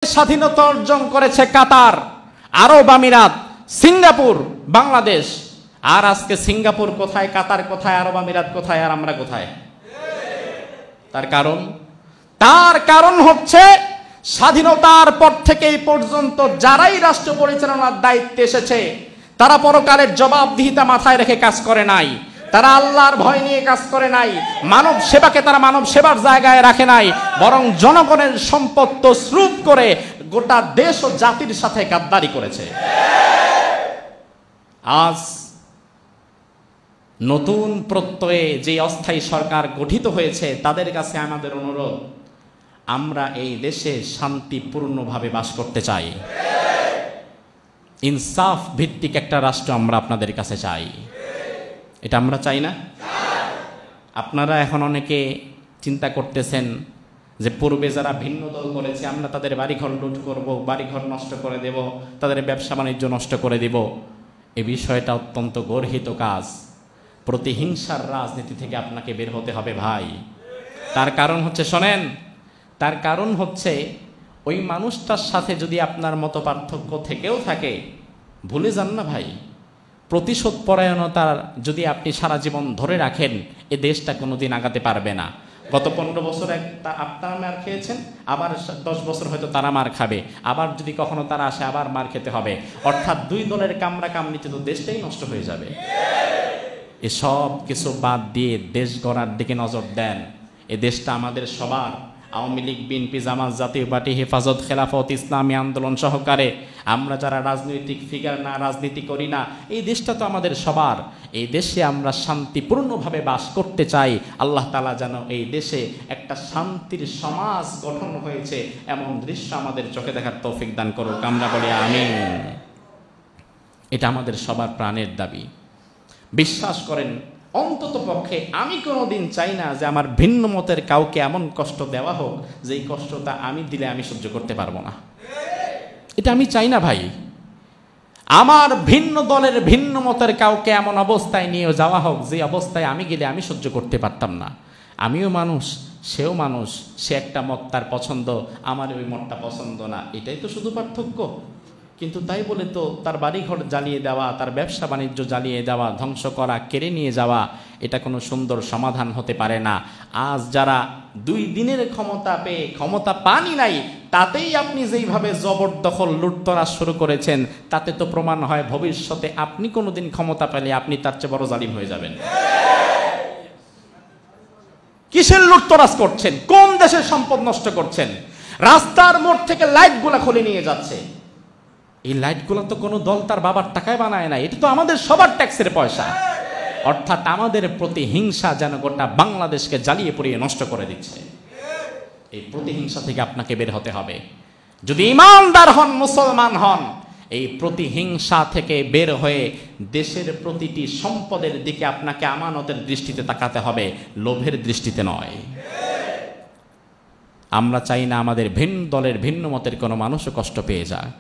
স্বাধীনতা অর্জন করেছে কাতার, আরব আমিরাত, সিঙ্গাপুর, বাংলাদেশ। আর আজকে সিঙ্গাপুর কোথায়, কাতার কোথায়, আরব আমিরাত কোথায়, আর আমরা কোথায়? তার কারণ হচ্ছে স্বাধীনতার পর থেকে এই পর্যন্ত যারাই রাষ্ট্র পরিচালনার দায়িত্বে এসেছে তারা পরকালের জবাবদিহিতা মাথায় রেখে কাজ করে নাই, তারা আল্লাহর ভয় নিয়ে কাজ করে নাই, মানব সেবাকে তারা মানব সেবার জায়গায় রাখে নাই, বরং জনগণের সম্পদ তছরূপ করে গোটা দেশ ও জাতির সাথে গাদ্দারি করেছে। আজ নতুন প্রত্যয়ে যে অস্থায়ী সরকার গঠিত হয়েছে তাদের কাছে আমাদের অনুরোধ, আমরা এই দেশে শান্তিপূর্ণভাবে বাস করতে চাই। ইনসাফ ভিত্তিক একটা রাষ্ট্র আমরা আপনাদের কাছে চাই। এটা আমরা চাই না? আপনারা এখন অনেকে চিন্তা করতেছেন যে পূর্বে যারা ভিন্ন দল করেছে আমরা তাদের বাড়িঘর লুট করব, বাড়িঘর নষ্ট করে দেব, তাদের ব্যবসা বাণিজ্য নষ্ট করে দেব। এ বিষয়টা অত্যন্ত গর্হিত কাজ। প্রতিহিংসার রাজনীতি থেকে আপনাকে বের হতে হবে ভাই। তার কারণ হচ্ছে, শোনেন, তার কারণ হচ্ছে ওই মানুষটার সাথে যদি আপনার মত পার্থক্য থেকেও থাকে, ভুলে যান না ভাই, প্রতিশোধ পরায়ণতার যদি আপনি সারা জীবন ধরে রাখেন এ দেশটা কোনোদিন আগাতে পারবে না। গত 15 বছর আপনারা মার খেয়েছেন, আবার 10 বছর হয়তো তারা মার খাবে, আবার যদি কখনো তারা আসে আবার মার খেতে হবে। অর্থাৎ দুই দলের কামড়া কামড়িতে তো দেশটাই নষ্ট হয়ে যাবে। এসব কিছু বাদ দিয়ে দেশ গড়ার দিকে নজর দেন। এ দেশটা আমাদের সবার। আওয়ামী লীগ, বিএনপি, জামাত, জাতীয় পার্টি, হেফাজত, খেলাফত, ইসলামী আন্দোলন সহকারে আমরা যারা রাজনৈতিক ফিগার না, রাজনীতি করি না, এই দেশটা তো আমাদের সবার। এই দেশে আমরা শান্তিপূর্ণভাবে বাস করতে চাই। আল্লাহ তাআলা যেন এই দেশে একটা শান্তির সমাজ গঠন হয়েছে এমন দৃশ্য আমাদের চোখে দেখার তৌফিক দান করুক। আমরা বলি আমিন। এটা আমাদের সবার প্রাণের দাবি। বিশ্বাস করেন, অন্তত পক্ষে আমি কোনোদিন চাই না যে আমার ভিন্ন মতের কাউকে এমন কষ্ট দেওয়া হোক যে এই কষ্টটা আমি দিলে আমি সহ্য করতে পারবো না। এটা আমি চাই না ভাই। আমার ভিন্ন দলের ভিন্ন মতের কাউকে এমন অবস্থায় নিয়ে যাওয়া হোক যে অবস্থায় আমি গেলে আমি সহ্য করতে পারতাম না। আমিও মানুষ, সেও মানুষ। সে একটা মত তার পছন্দ, আমার ওই মতটা পছন্দ না, এটাই তো শুধু পার্থক্য। কিন্তু তাই বলে তো তার বাড়িঘর জ্বালিয়ে দেওয়া, তার ব্যবসা বাণিজ্য জ্বালিয়ে দেওয়া, ধ্বংস করা, কেড়ে নিয়ে যাওয়া, এটা কোনো সুন্দর সমাধান হতে পারে না। আজ যারা 2 দিনের ক্ষমতা পেয়ে ক্ষমতা পানই নাই, তাতেই আপনি যেইভাবে জবরদখল লুটতরাজ শুরু করেছেন, তাতে তো প্রমাণ হয় ভবিষ্যতে আপনি কোনোদিন ক্ষমতা পেলে আপনি তার চেয়ে বড় জালিম হয়ে যাবেন। কিসের লুটতরাজ করছেন? কোন দেশের সম্পদ নষ্ট করছেন? রাস্তার মোড় থেকে লাইটগুলা খুলে নিয়ে যাচ্ছে। এই লাইটগুলো তো কোনো দল তার বাবার টাকায় বানায় না, এটা তো আমাদের সবার ট্যাক্সের পয়সা। অর্থাৎ আমাদের প্রতিহিংসা যেন গোটা বাংলাদেশকে জ্বালিয়ে পুড়িয়ে নষ্ট করে দিচ্ছে। এই প্রতিহিংসা থেকে আপনাকে বের হতে হবে। যদি ইমানদার হন, মুসলমান হন, এই প্রতিহিংসা থেকে বের হয়ে দেশের প্রতিটি সম্পদের দিকে আপনাকে আমানতের দৃষ্টিতে তাকাতে হবে, লোভের দৃষ্টিতে নয়। আমরা চাই না আমাদের ভিন্ন দলের ভিন্ন মতের কোনো মানুষও কষ্ট পেয়ে যাক।